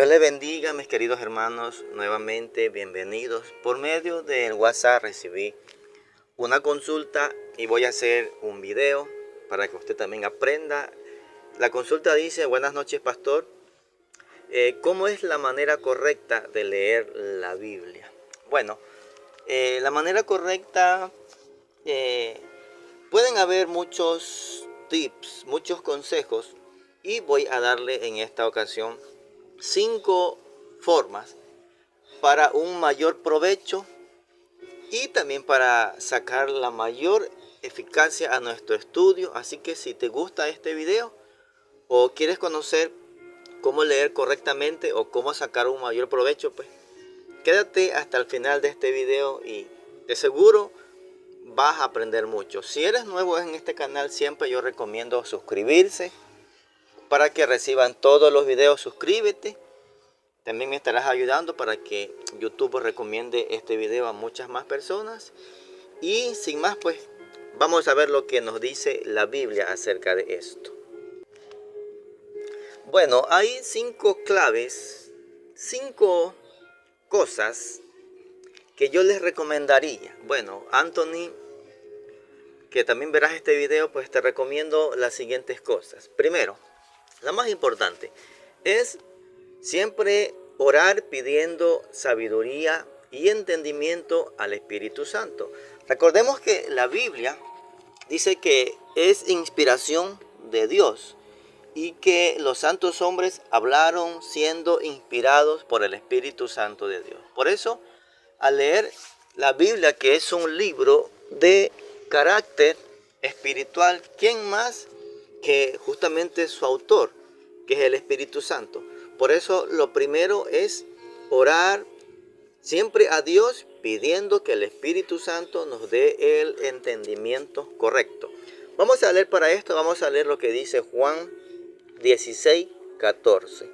Dios les bendiga, mis queridos hermanos, nuevamente bienvenidos. Por medio del WhatsApp recibí una consulta y voy a hacer un video para que usted también aprenda. La consulta dice: buenas noches, pastor. ¿Cómo es la manera correcta de leer la Biblia? Bueno, la manera correcta, pueden haber muchos tips, muchos consejos, y voy a darle en esta ocasión 5 formas para un mayor provecho y también para sacar la mayor eficacia a nuestro estudio. Así que si te gusta este video o quieres conocer cómo leer correctamente o cómo sacar un mayor provecho, pues quédate hasta el final de este video y de seguro vas a aprender mucho. Si eres nuevo en este canal, siempre yo recomiendo suscribirse para que reciban todos los videos. Suscríbete. También me estarás ayudando para que YouTube recomiende este video a muchas más personas. Y sin más, pues vamos a ver lo que nos dice la Biblia acerca de esto. Bueno, hay 5 claves, 5 cosas que yo les recomendaría. Bueno, Anthony, que también verás este video, pues te recomiendo las siguientes cosas. Primero, la más importante es siempre orar pidiendo sabiduría y entendimiento al Espíritu Santo. Recordemos que la Biblia dice que es inspiración de Dios y que los santos hombres hablaron siendo inspirados por el Espíritu Santo de Dios. Por eso, al leer la Biblia, que es un libro de carácter espiritual, ¿quién más que justamente su autor, que es el Espíritu Santo? Por eso lo primero es orar siempre a Dios pidiendo que el Espíritu Santo nos dé el entendimiento correcto. Vamos a leer para esto, vamos a leer lo que dice Juan 16:14.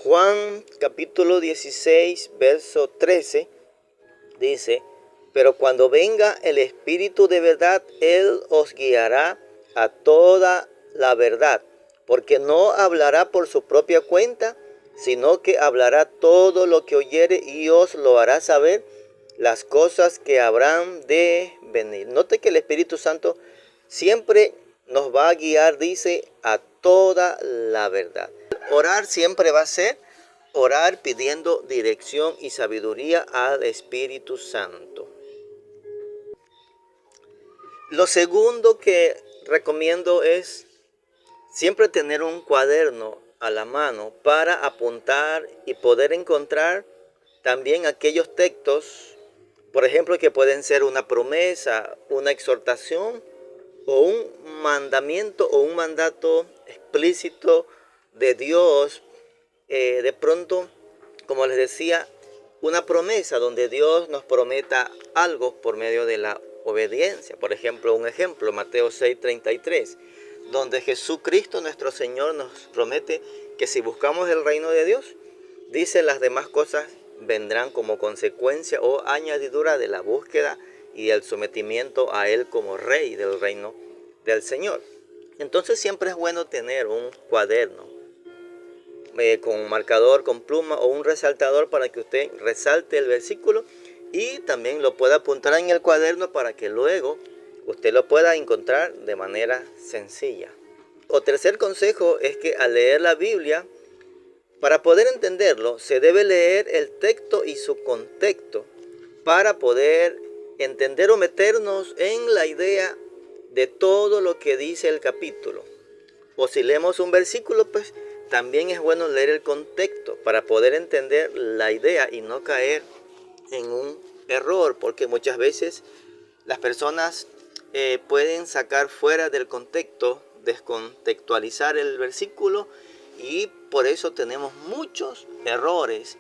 Juan capítulo 16, verso 13 dice: pero cuando venga el Espíritu de verdad, Él os guiará a toda la verdad, porque no hablará por su propia cuenta, sino que hablará todo lo que oyere y os lo hará saber las cosas que habrán de venir. Note que el Espíritu Santo siempre nos va a guiar, dice, a toda la verdad. Orar siempre va a ser orar pidiendo dirección y sabiduría al Espíritu Santo. Lo segundo que recomiendo es siempre tener un cuaderno a la mano para apuntar y poder encontrar también aquellos textos, por ejemplo, que pueden ser una promesa, una exhortación o un mandamiento o un mandato explícito de Dios. De pronto, como les decía, una promesa donde Dios nos prometa algo por medio de la obediencia. Por ejemplo, Mateo 6:33, donde Jesucristo nuestro Señor nos promete que si buscamos el reino de Dios, dice, las demás cosas vendrán como consecuencia o añadidura de la búsqueda y el sometimiento a Él como Rey del reino del Señor. Entonces siempre es bueno tener un cuaderno con un marcador, con pluma o un resaltador para que usted resalte el versículo y también lo pueda apuntar en el cuaderno para que luego usted lo pueda encontrar de manera sencilla. O tercer consejo es que al leer la Biblia, para poder entenderlo, se debe leer el texto y su contexto para poder entender o meternos en la idea de todo lo que dice el capítulo. O si leemos un versículo, pues también es bueno leer el contexto para poder entender la idea y no caer en un error, porque muchas veces las personas pueden sacar fuera del contexto, descontextualizar el versículo, y por eso tenemos muchos errores.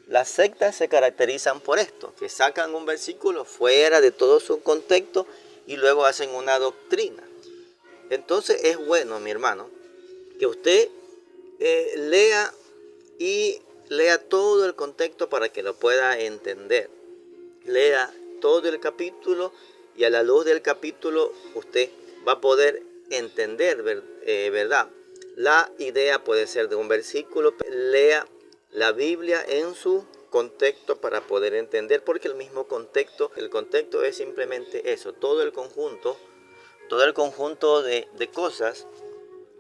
Las sectas se caracterizan por esto, que sacan un versículo fuera de todo su contexto y luego hacen una doctrina. Entonces es bueno, mi hermano, que usted lea todo el contexto para que lo pueda entender. Lea todo el capítulo y a la luz del capítulo usted va a poder entender, ¿verdad?, La idea puede ser de un versículo. Lea la Biblia en su contexto para poder entender, porque el contexto es simplemente eso, todo el conjunto de cosas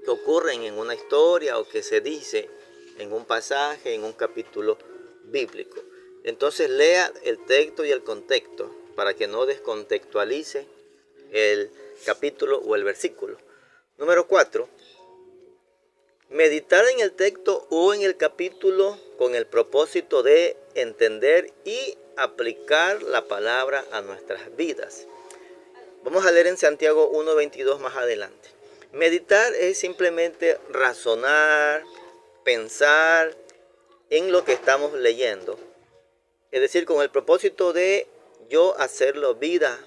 que ocurren en una historia o que se dice en un pasaje, en un capítulo bíblico. Entonces lea el texto y el contexto para que no descontextualice el capítulo o el versículo. Número 4. Meditar en el texto o en el capítulo con el propósito de entender y aplicar la palabra a nuestras vidas. Vamos a leer en Santiago 1:22 más adelante. Meditar es simplemente razonar, pensar en lo que estamos leyendo. Es decir, con el propósito de yo hacerlo vida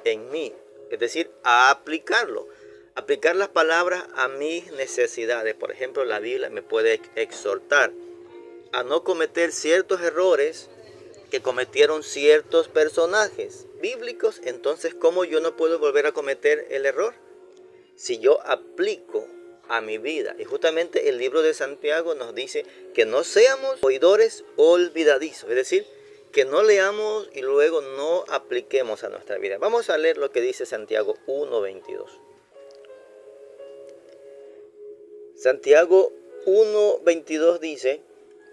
en mí. Es decir, a aplicarlo. Aplicar las palabras a mis necesidades. Por ejemplo, la Biblia me puede exhortar a no cometer ciertos errores que cometieron ciertos personajes bíblicos. Entonces, ¿cómo yo no puedo volver a cometer el error? Si yo aplico a mi vida. Y justamente el libro de Santiago nos dice que no seamos oidores olvidadizos. Es decir, que no leamos y luego no apliquemos a nuestra vida. Vamos a leer lo que dice Santiago 1:22. Santiago 1:22 dice: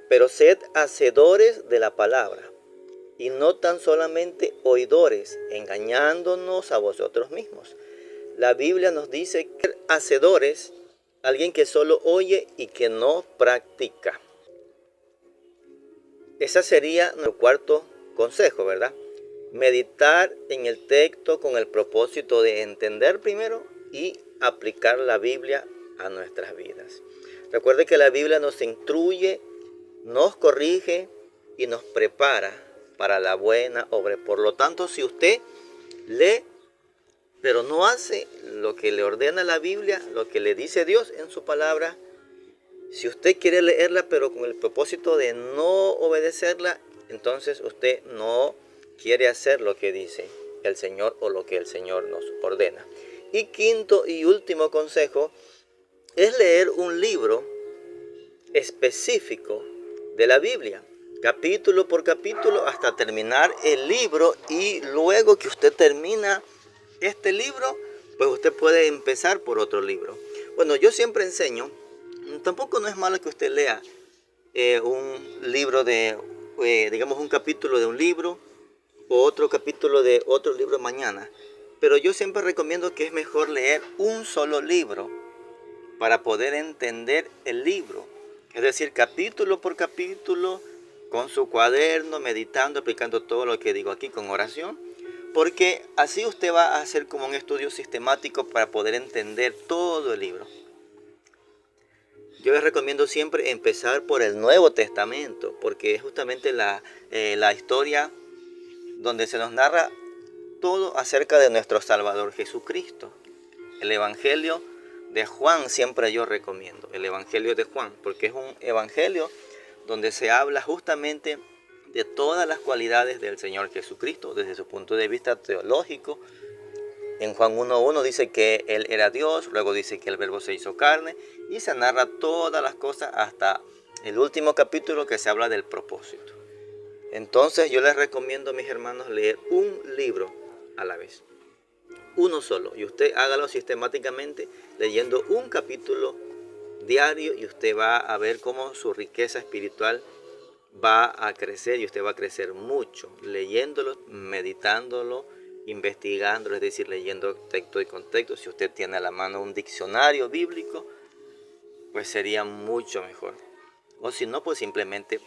pero sed hacedores de la palabra, y no tan solamente oidores, engañándonos a vosotros mismos. La Biblia nos dice que hacedores, alguien que solo oye y que no practica. Ese sería nuestro cuarto consejo, ¿verdad? Meditar en el texto con el propósito de entender primero y aplicar la Biblia a nuestras vidas. Recuerde que la Biblia nos instruye, nos corrige y nos prepara para la buena obra. Por lo tanto, si usted lee, pero no hace lo que le ordena la Biblia, lo que le dice Dios en su palabra, si usted quiere leerla pero con el propósito de no obedecerla, entonces usted no quiere hacer lo que dice el Señor o lo que el Señor nos ordena. Y quinto y último consejo es leer un libro específico de la Biblia, capítulo por capítulo, hasta terminar el libro. Y luego que usted termina este libro, pues usted puede empezar por otro libro. Bueno, yo siempre enseño, tampoco no es malo que usted lea un libro digamos un capítulo de un libro o otro capítulo de otro libro mañana. Pero yo siempre recomiendo que es mejor leer un solo libro para poder entender el libro. Es decir, capítulo por capítulo, con su cuaderno, meditando, aplicando todo lo que digo aquí con oración. Porque así usted va a hacer como un estudio sistemático para poder entender todo el libro. Yo les recomiendo siempre empezar por el Nuevo Testamento, porque es justamente la historia donde se nos narra todo acerca de nuestro Salvador Jesucristo. El Evangelio de Juan siempre yo recomiendo, el Evangelio de Juan, porque es un evangelio donde se habla justamente de todas las cualidades del Señor Jesucristo desde su punto de vista teológico. En Juan 1:1 dice que Él era Dios, luego dice que el Verbo se hizo carne y se narra todas las cosas hasta el último capítulo que se habla del propósito. Entonces yo les recomiendo, mis hermanos, leer un libro a la vez, uno solo, y usted hágalo sistemáticamente leyendo un capítulo diario y usted va a ver cómo su riqueza espiritual va a crecer y usted va a crecer mucho leyéndolo, meditándolo, investigándolo, es decir, leyendo texto y contexto. Si usted tiene a la mano un diccionario bíblico, pues sería mucho mejor. O si no, pues simplemente,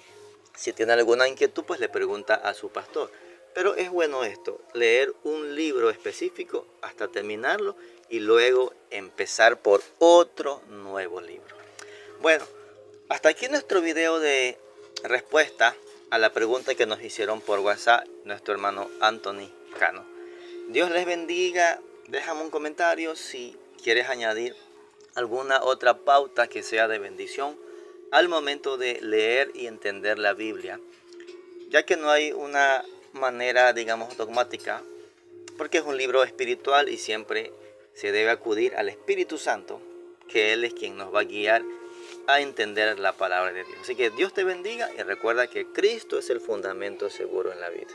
si tiene alguna inquietud, pues le pregunta a su pastor. Pero es bueno esto, leer un libro específico hasta terminarlo y luego empezar por otro nuevo libro. Bueno, hasta aquí nuestro video de respuesta a la pregunta que nos hicieron por WhatsApp nuestro hermano Anthony Cano. Dios les bendiga. Déjame un comentario si quieres añadir alguna otra pauta que sea de bendición al momento de leer y entender la Biblia, ya que no hay una manera, digamos, dogmática, porque es un libro espiritual y siempre se debe acudir al Espíritu Santo, que Él es quien nos va a guiar a entender la palabra de Dios. Así que Dios te bendiga y recuerda que Cristo es el fundamento seguro en la vida.